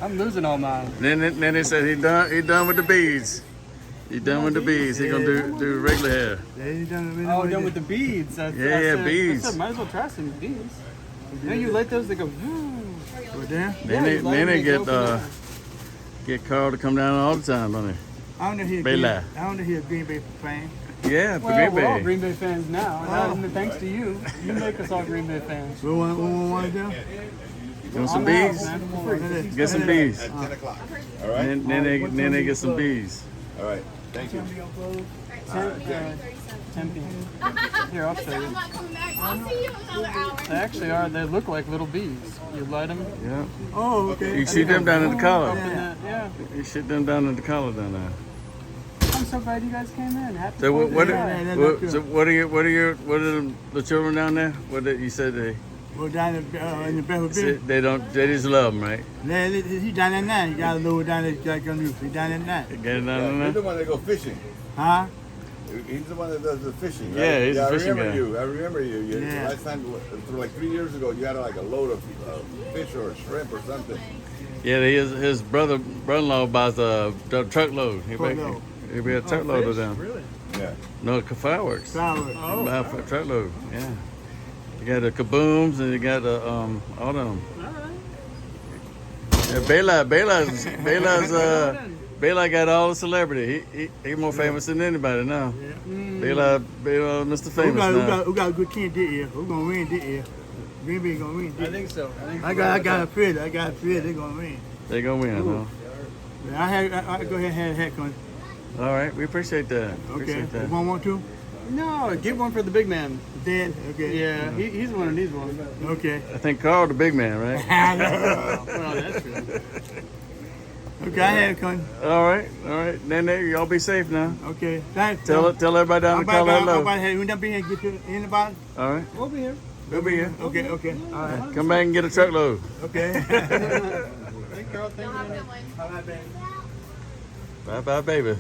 I'm losing all mine. Then they said he done with the beads. He done with the beads. He gonna do regular hair. Yeah, he done Oh, done with the beads. Beads. I said, might as well try some beads. Then you light those, they go. Over there? Then they get Carl to come down all the time, don't they? I don't know if he's a Green Bay fan. Yeah, for Well, Green we're all Bay. Green Bay fans now. And thanks to you, you make us all Green Bay fans. What want to do? You want some I'm bees? out, man. Get some bees. At 10 o'clock. All right? Then they get some bees. All right. Thank you. 10 p.m. Here, I'll show I'm you. not coming back. I'll see you in another hour. They actually are. They look like little bees. You light them. Yeah. Oh, okay. You shoot them down in the collar. Yeah. You shoot them down in the collar down there. I'm so glad you guys came in. Happy So what 4th of July. what are the children down there? What did you said they Go down in the Bedford Beach. they just love them, right? He down there now. He got a little down there. He down there now. They get it down He's there. the one that go fishing. Huh? He's the one that does the fishing, right? Yeah, he's a fishing guy. I remember you. Yeah. Last time, like 3 years ago, you had like a load of fish or shrimp or something. Yeah, his brother-in-law buys a truckload. He'll be a truckload of them. Really? Yeah. No, fireworks. Flowers. Oh. Buy a truckload. Yeah. You got the kabooms and you got the all of them. Yeah, Bela got all the celebrity. He more famous than anybody now. Bela, Mr. Famous now. Who got a good team this year? Who gonna win this year? Green Bay gonna win. I think so. I got a feeling. They're gonna win. They gonna win, huh? I go ahead and have a hat on. All right, we appreciate that. Okay. Appreciate that. You want to? No, get one for the big man. Dead. Okay. Yeah, he's the one who needs one. Okay. I think Carl the big man, right? Well, that's true. Okay, I have con. All right. Nene, y'all be safe now. Okay. Thanks. Tell everybody down in the color hello. We done be here and get you anybody. All right, We'll be here. we'll be here. Okay. All right. Come back and get a truckload. Okay. Thank Carl. Thank Have a you. good one. Bye bye, baby.